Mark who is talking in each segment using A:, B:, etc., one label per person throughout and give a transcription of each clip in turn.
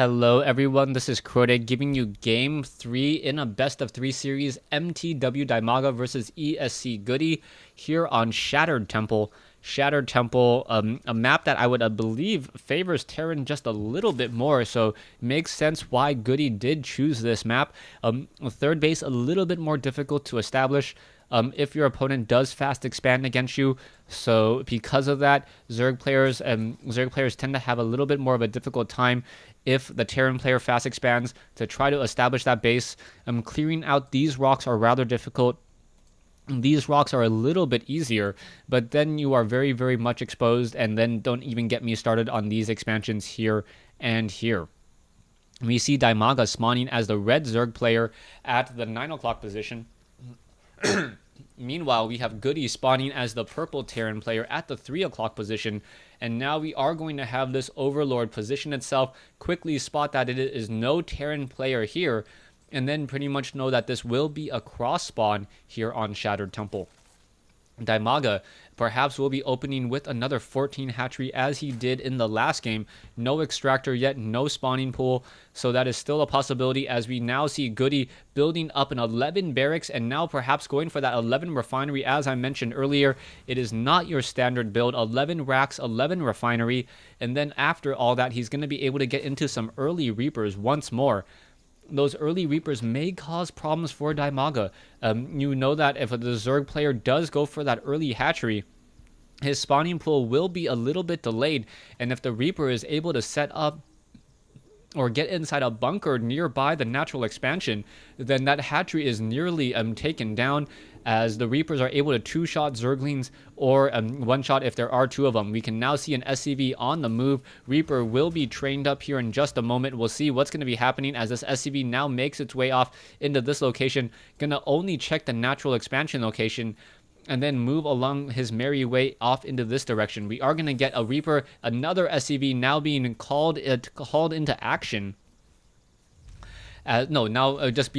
A: Hello everyone, this is Crode giving you Game 3 in a best of 3 series MTW DIMAGA versus ESC Goody here on Shattered Temple. Shattered Temple, a map that I would believe favors Terran just a little bit more, so it makes sense why Goody did choose this map. Third base a little bit more difficult to establish if your opponent does fast expand against you. So because of that, Zerg players tend to have a little bit more of a difficult time if the Terran player fast expands to try to establish that base. Clearing out these rocks are rather difficult. These rocks are a little bit easier, but then you are very, very much exposed, and then don't even get me started on these expansions here and here. We see DIMAGA spawning as the red Zerg player at the 9 o'clock position. Meanwhile, we have Goody spawning as the purple Terran player at the 3 o'clock position. And now we are going to have this Overlord position itself, quickly spot that it is no Terran player here, and then pretty much know that this will be a cross spawn here on Shattered Temple. DIMAGA perhaps will be opening with another 14 hatchery as he did in the last game. No extractor yet, no spawning pool, so that is still a possibility as we now see Goody building up an 11 barracks and now perhaps going for that 11 refinery. As I mentioned earlier, it is not your standard build, 11 racks, 11 refinery, and then after all that, he's going to be able to get into some early Reapers once more. Those early Reapers may cause problems for DIMAGA. You know that if the Zerg player does go for that early hatchery, his spawning pool will be a little bit delayed, and if the Reaper is able to set up or get inside a bunker nearby the natural expansion, then that hatchery is nearly taken down, as the Reapers are able to two-shot Zerglings or one-shot if there are two of them. We can now see an SCV on the move. Reaper will be trained up here in just a moment. We'll see what's going to be happening as this SCV now makes its way off into this location. Gonna only check the natural expansion location and then move along his merry way off into this direction. We are going to get a Reaper, another SCV now being called into action. Just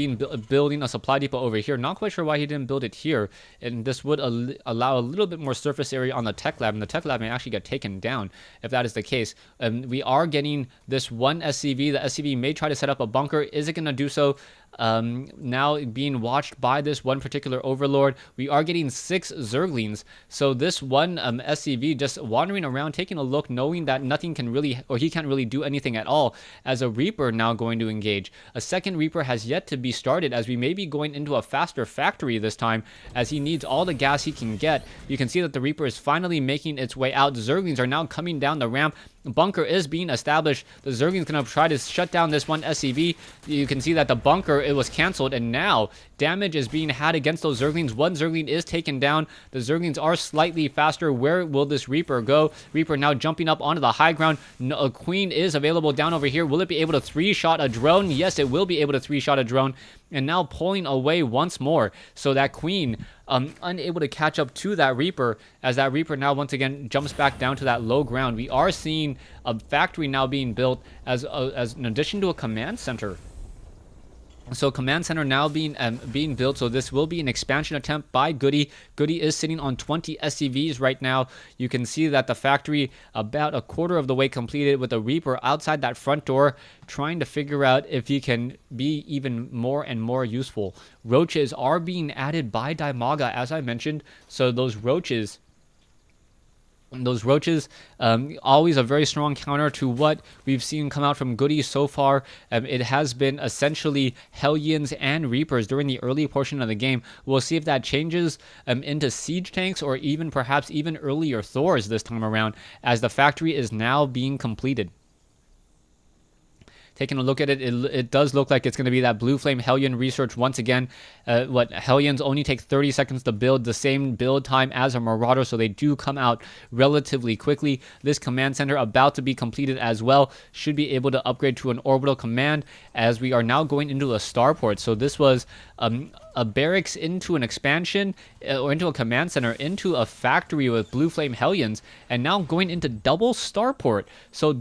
A: building a supply depot over here. Not quite sure why he didn't build it here, and this would allow a little bit more surface area on the tech lab, and the tech lab may actually get taken down if that is the case. We are getting this one SCV. The SCV may try to set up a bunker. Is it going to do so? Now being watched by this one particular Overlord. We are getting 6 Zerglings, so this one SCV just wandering around, taking a look, knowing that nothing can really, or he can't really do anything at all, as a Reaper now going to engage. A second Reaper has yet to be started, as we may be going into a faster factory this time, as he needs all the gas he can get. You can see that the Reaper is finally making its way out. The Zerglings are now coming down the ramp. Bunker is being established. The Zergling's going to try to shut down this one SCV. You can see that the bunker, it was canceled, and now damage is being had against those Zerglings. One Zergling is taken down. The Zerglings are slightly faster. Where will this Reaper go? Reaper now jumping up onto the high ground. A Queen is available down over here. Will it be able to 3-shot a drone? Yes, it will be able to 3-shot a drone. And now pulling away once more. So that Queen unable to catch up to that Reaper, as that Reaper now once again jumps back down to that low ground. We are seeing a factory now being built as in addition to a command center. So command center now being built. So this will be an expansion attempt by Goody. Goody is sitting on 20 SCVs right now. You can see that the factory about a quarter of the way completed, with a Reaper outside that front door trying to figure out if he can be even more and more useful. Roaches are being added by DIMAGA, as I mentioned. So those roaches, always a very strong counter to what we've seen come out from Goody so far. It has been essentially Hellions and Reapers during the early portion of the game. We'll see if that changes into siege tanks, or perhaps even earlier Thors this time around, as the factory is now being completed. Taking a look at it, it does look like it's going to be that Blue Flame Hellion research once again. Hellions only take 30 seconds to build, the same build time as a Marauder, so they do come out relatively quickly. This command center about to be completed as well. Should be able to upgrade to an orbital command, as we are now going into a starport. So this was a barracks into an expansion, or into a command center, into a factory with Blue Flame Hellions, and now going into double starport. So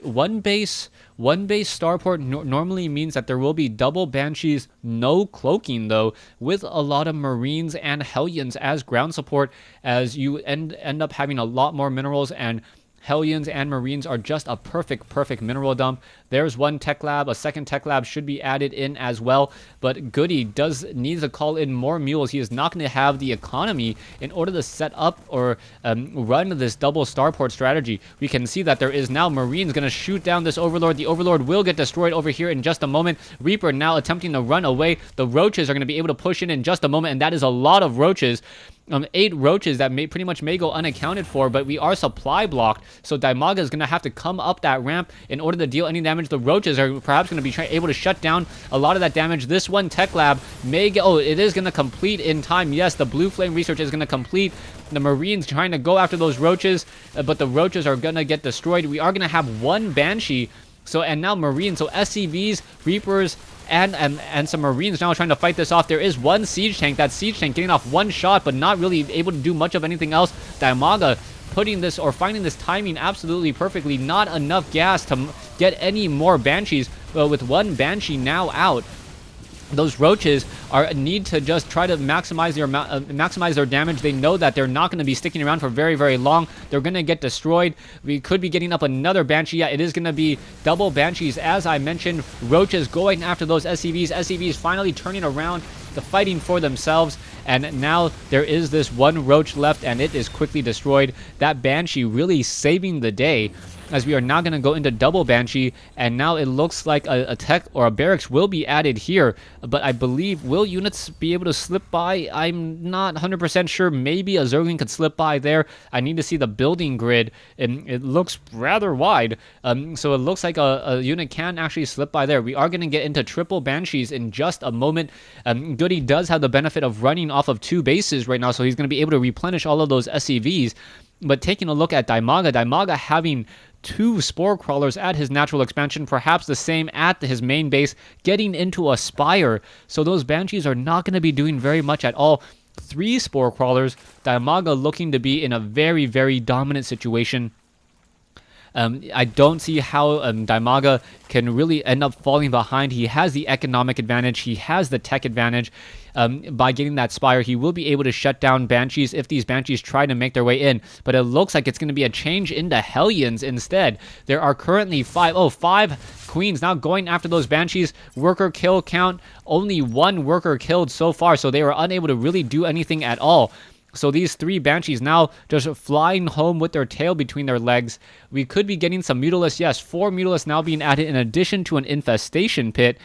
A: one base starport normally means that there will be double Banshees, no cloaking though, with a lot of Marines and Hellions as ground support, as you end up having a lot more minerals and Hellions and Marines are just a perfect mineral dump. There's one tech lab. A second tech lab should be added in as well. But Goody needs to call in more mules. He is not going to have the economy in order to set up or run this double starport strategy. We can see that there is now Marines going to shoot down this Overlord. The Overlord will get destroyed over here in just a moment. Reaper now attempting to run away. The Roaches are going to be able to push in just a moment, and that is a lot of Roaches. 8 Roaches that pretty much may go unaccounted for, but we are supply blocked, so DIMAGA is going to have to come up that ramp in order to deal any damage. The Roaches are perhaps going to be able to shut down a lot of that damage. This one tech lab may get, it is going to complete in time. Yes, the Blue Flame research is going to complete. The Marines trying to go after those Roaches, but the Roaches are going to get destroyed. We are going to have one Banshee. And now Marines, so SCVs, Reapers, and some Marines now trying to fight this off. There is one siege tank. That siege tank getting off one shot, but not really able to do much of anything else. DIMAGA putting this or finding this timing absolutely perfectly. Not enough gas to get any more Banshees. But with one Banshee now out, those Roaches need to just try to maximize their damage. They know that they're not going to be sticking around for very long. They're going to get destroyed. We could be getting up another Banshee. Yeah, it is going to be double Banshees, as I mentioned. Roaches going after those SCVs. SCVs finally turning around, the fighting for themselves, and now there is this one Roach left, and it is quickly destroyed. That Banshee really saving the day, as we are now going to go into double Banshee, and now it looks like a tech or a barracks will be added here, but I believe, will units be able to slip by? I'm not 100% sure. Maybe a Zergling could slip by there. I need to see the building grid, and it looks rather wide, so it looks like a unit can actually slip by there. We are going to get into triple Banshees in just a moment. Goody does have the benefit of running off of 2 bases right now, so he's going to be able to replenish all of those SCVs. But taking a look at DIMAGA having 2 Spore Crawlers at his natural expansion, perhaps the same at his main base, getting into a Spire. So those Banshees are not going to be doing very much at all. 3 Spore Crawlers, DIMAGA looking to be in a very dominant situation. I don't see how DIMAGA can really end up falling behind. He has the economic advantage. He has the tech advantage. By getting that Spire, he will be able to shut down Banshees if these Banshees try to make their way in. But it looks like it's going to be a change into Hellions instead. There are currently 5 Queens now going after those Banshees. Worker kill count, only 1 worker killed so far, so they were unable to really do anything at all. So these 3 Banshees now just flying home with their tail between their legs. We could be getting some Mutalisks. Yes, 4 Mutalisks now being added in addition to an Infestation Pit.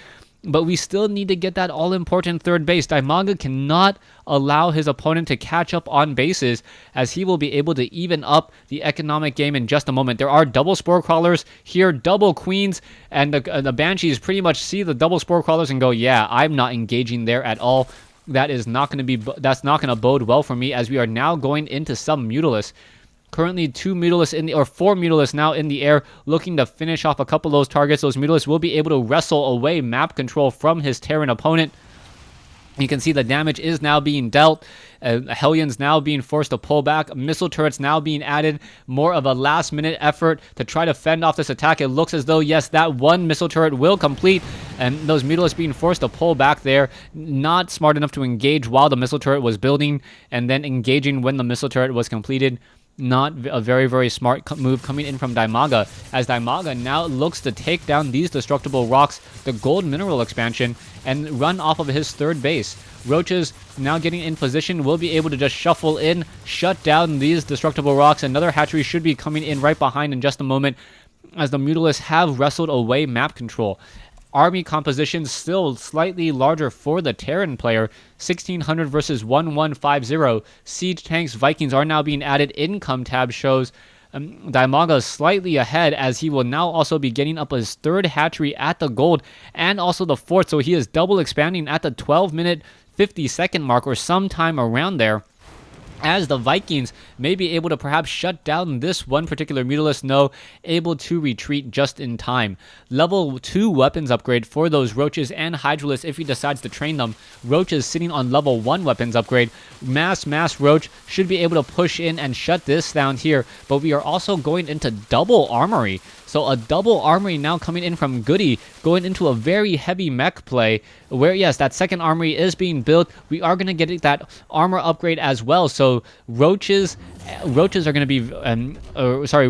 A: But we still need to get that all-important 3rd base. DIMAGA cannot allow his opponent to catch up on bases, as he will be able to even up the economic game in just a moment. There are double Spore Crawlers here, double Queens, and the Banshees pretty much see the double Spore Crawlers and go, yeah, I'm not engaging there at all. That is not going to be. That's not going to bode well for me, as we are now going into some Mutalisks. Currently 2 Mutalisks or 4 Mutalisks now in the air, looking to finish off a couple of those targets. Those Mutalisks will be able to wrestle away map control from his Terran opponent. You can see the damage is now being dealt. Hellions now being forced to pull back. Missile turrets now being added. More of a last-minute effort to try to fend off this attack. It looks as though, yes, that one missile turret will complete. And those Mutalisks being forced to pull back there. Not smart enough to engage while the missile turret was building, and then engaging when the missile turret was completed. Not a very smart move coming in from DIMAGA, as DIMAGA now looks to take down these destructible rocks, the gold mineral expansion, and run off of his 3rd base. Roaches now getting in position will be able to just shuffle in, shut down these destructible rocks. Another hatchery should be coming in right behind in just a moment, as the Mutalisks have wrestled away map control. Army composition still slightly larger for the Terran player, 1600 versus 1150. Siege tanks, Vikings are now being added. Income tab shows DIMAGA is slightly ahead, as he will now also be getting up his 3rd hatchery at the gold and also the 4th. So he is double expanding at the 12-minute 50-second mark, or sometime around there, as the Vikings may be able to perhaps shut down this one particular Mutalisk. No, able to retreat just in time. Level 2 weapons upgrade for those Roaches and Hydralisks if he decides to train them. Roaches sitting on level 1 weapons upgrade. Mass Roach should be able to push in and shut this down here, but we are also going into double armory. So a double armory now coming in from Goody, going into a very heavy mech play, where yes, that 2nd armory is being built. We are going to get that armor upgrade as well. So Roaches roaches are going to be, Thors are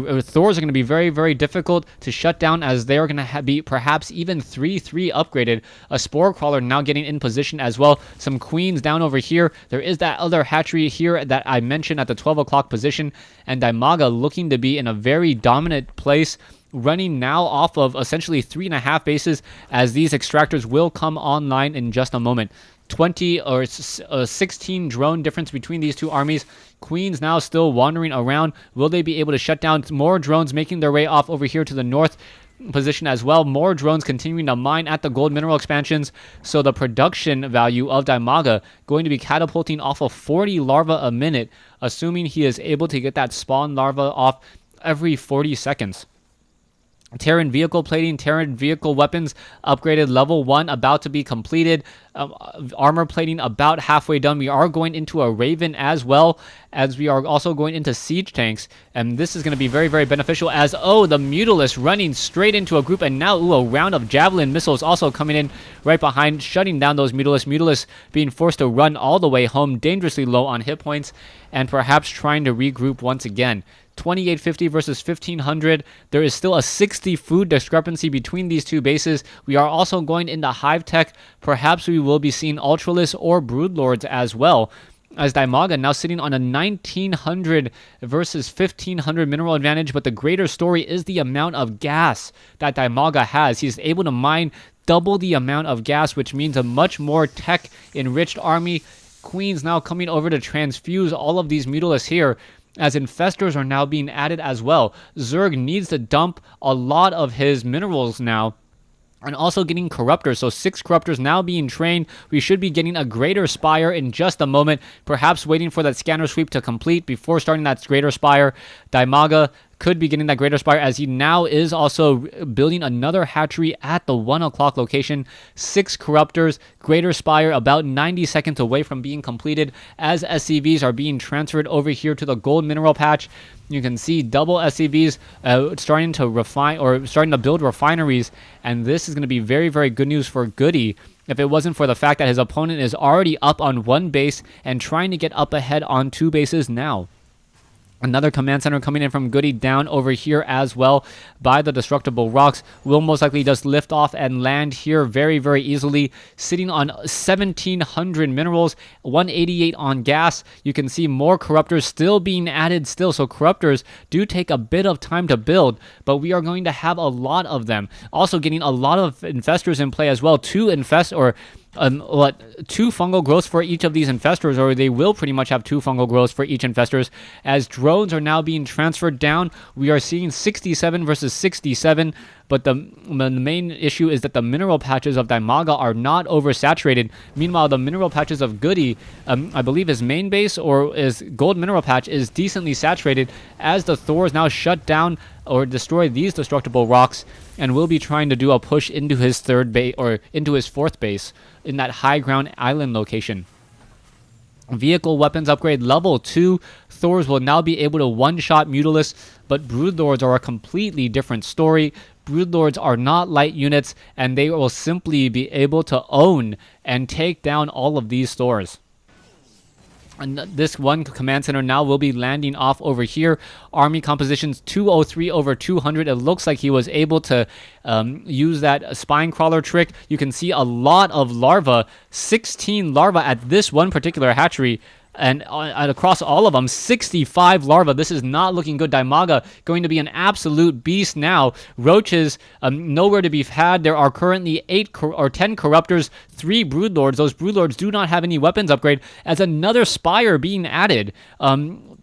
A: going to be very, very difficult to shut down, as they are going to be perhaps even 3-3 upgraded. A Spore Crawler now getting in position as well. Some Queens down over here. There is that other hatchery here that I mentioned at the 12 o'clock position, and DIMAGA looking to be in a very dominant place, running now off of essentially 3.5 bases, as these extractors will come online in just a moment. 20 or 16 drone difference between these two armies. Queens now still wandering around. Will they be able to shut down? More drones making their way off over here to the north position as well. More drones continuing to mine at the gold mineral expansions. So the production value of DIMAGA going to be catapulting off of 40 larvae a minute, assuming he is able to get that spawn larva off every 40 seconds. Terran vehicle plating, Terran vehicle weapons upgraded level 1 about to be completed. Armor plating about halfway done. We are going into a Raven as well, as we are also going into siege tanks, and this is going to be very, very beneficial, as the Mutalisk running straight into a group, and now a round of Javelin missiles also coming in right behind, shutting down those Mutalisk being forced to run all the way home, dangerously low on hit points, and perhaps trying to regroup once again. 2850 versus 1500. There is still a 60 food discrepancy between these two bases. We are also going into Hive tech. Perhaps we will be seeing Ultralisk or Broodlords as well, as DIMAGA now sitting on a 1900 versus 1500 mineral advantage. But the greater story is the amount of gas that DIMAGA has. He's able to mine double the amount of gas, which means a much more tech enriched army. Queens now coming over to transfuse all of these Mutalisks here, as infestors are now being added as well. Zerg needs to dump a lot of his minerals now, and also getting corruptors. So 6 corruptors now being trained. We should be getting a greater spire in just a moment, perhaps waiting for that scanner sweep to complete before starting that greater spire. DIMAGA could be getting that greater spire, as he now is also building another hatchery at the 1 o'clock location. 6 corruptors, greater spire about 90 seconds away from being completed, as SCVs are being transferred over here to the gold mineral patch. You can see double SCVs starting to refine, or starting to build refineries, and this is going to be very, very good news for Goody, if it wasn't for the fact that his opponent is already up on 1 base and trying to get up ahead on 2 bases now. Another command center coming in from Goody down over here as well by the destructible rocks. Will most likely just lift off and land here very, very easily, sitting on 1700 minerals, 188 on gas. You can see more corruptors still being added still. So corruptors do take a bit of time to build, but we are going to have a lot of them. Also getting a lot of infestors in play as well. 2 fungal growths for each of these infestors, or they will pretty much have 2 fungal growths for each infestors. As drones are now being transferred down, we are seeing 67 versus 67, but the main issue is that the mineral patches of DIMAGA are not oversaturated. Meanwhile, the mineral patches of Goody, I believe his main base or his gold mineral patch, is decently saturated, as the Thors now shut down or destroy these destructible rocks, and will be trying to do a push into his 3rd base, or into his 4th base in that high ground island location. Vehicle weapons upgrade level 2. Thors will now be able to one-shot Mutalisks, but Broodlords are a completely different story. Broodlords are not light units, and they will simply be able to own and take down all of these Thors. And this one command center now will be landing off over here. Army compositions 203 over 200. It looks like he was able to use that spine crawler trick. You can see a lot of larvae, 16 larvae at this one particular hatchery. And across all of them, 65 larvae. This is not looking good. DIMAGA going to be an absolute beast now. Roaches, nowhere to be had. There are currently 10 corruptors, 3 broodlords. Those broodlords do not have any weapons upgrade, as another spire being added.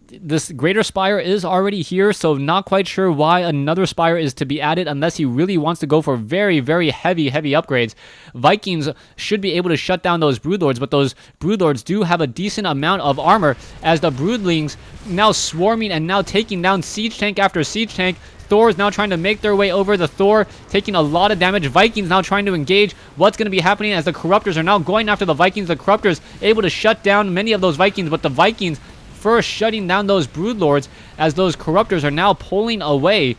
A: This greater spire is already here, so not quite sure why another spire is to be added, unless he really wants to go for very, very heavy upgrades. Vikings should be able to shut down those broodlords, but those broodlords do have a decent amount of armor, as the broodlings now swarming and now taking down siege tank after siege tank. Thors now trying to make their way over. The Thor taking a lot of damage. Vikings now trying to engage. What's going to be happening as the corruptors are now going after the Vikings? The corruptors able to shut down many of those Vikings, but the Vikings first shutting down those broodlords, as those corruptors are now pulling away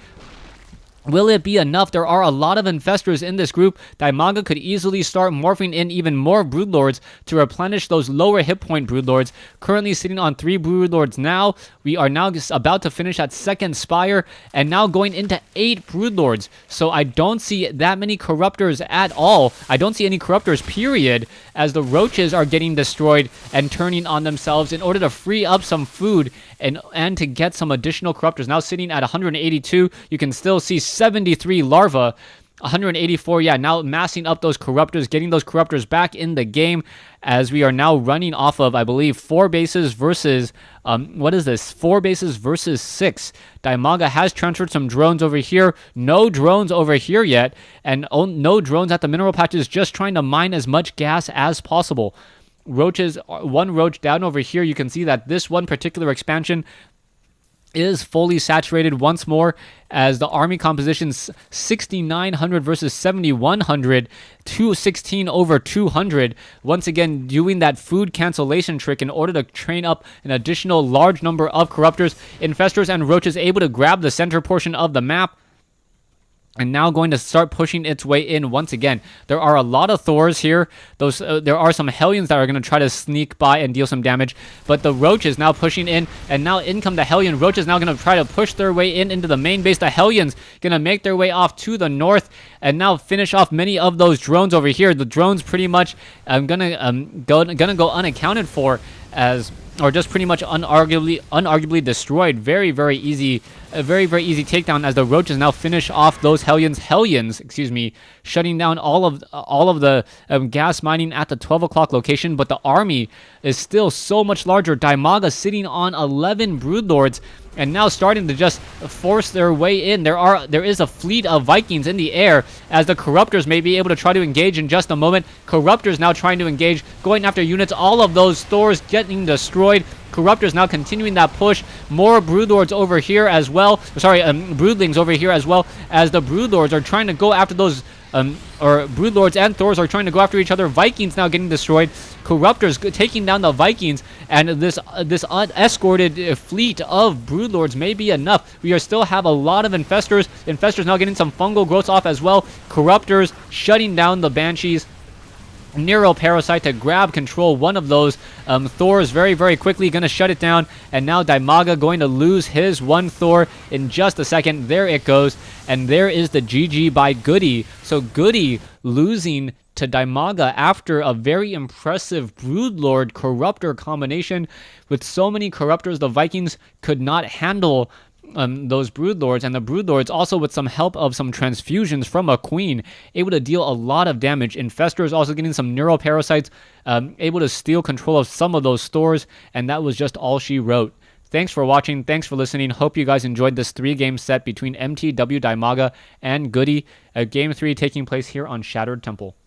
A: Will it be enough? There are a lot of infestors in this group. DIMAGA could easily start morphing in even more broodlords to replenish those lower hit point broodlords. Currently sitting on 3 broodlords now. We are now just about to finish that second spire and now going into 8 broodlords. So I don't see that many corruptors at all. I don't see any corruptors, period, as the roaches are getting destroyed and turning on themselves in order to free up some food and to get some additional corruptors. Now sitting at 182, you can still see 73 larvae. 184, yeah, now massing up those corruptors, getting those corruptors back in the game as we are now running off of, I believe, 4 bases versus, what is this? 4 bases versus 6. DIMAGA has transferred some drones over here. No drones over here yet, and no drones at the mineral patches, just trying to mine as much gas as possible. Roaches, 1 roach down over here. You can see that this one particular expansion is fully saturated once more as the army composition's 6,900 versus 7,100, 216 over 200. Once again, doing that food cancellation trick in order to train up an additional large number of corruptors. Infestors and roaches able to grab the center portion of the map, and now going to start pushing its way in once again. There are a lot of Thors here. There are some Hellions that are going to try to sneak by and deal some damage. But the Roach is now pushing in, and now in come the Hellion. Roach is now going to try to push their way in into the main base. The Hellions going to make their way off to the north and now finish off many of those drones over here. The drones pretty much gonna go unaccounted for as, or just pretty much unarguably destroyed. Very easy, a very easy takedown as the Roaches now finish off those Hellions, excuse me, shutting down all of the gas mining at the 12 o'clock location. But the army is still so much larger. DIMAGA sitting on 11 broodlords and now starting to just force their way in. There is a fleet of Vikings in the air as the Corruptors may be able to try to engage in just a moment. Corruptors now trying to engage, going after units. All of those Thors getting destroyed. Corruptors now continuing that push. More broodlords over here as well. Sorry, broodlings over here as well, as the broodlords are trying to go after those or broodlords and Thors are trying to go after each other. Vikings now getting destroyed. Corruptors taking down the Vikings, and this unescorted fleet of broodlords may be enough. We still have a lot of infestors. Infestors now getting some fungal growths off as well. Corruptors shutting down the Banshees. Nero Parasite to grab control one of those Thors very quickly, gonna shut it down, and now DIMAGA going to lose his one Thor in just a second. There it goes, and there is the GG by Goody. So Goody losing to DIMAGA after a very impressive Broodlord Corruptor combination. With so many Corruptors, the Vikings could not handle those Broodlords, and the Broodlords also with some help of some transfusions from a Queen, able to deal a lot of damage. Infestors also getting some Neuroparasites, able to steal control of some of those stores, and that was just all she wrote. Thanks for watching, thanks for listening. Hope you guys enjoyed this 3-game set between MTW DIMAGA and Goody. Game 3 taking place here on Shattered Temple.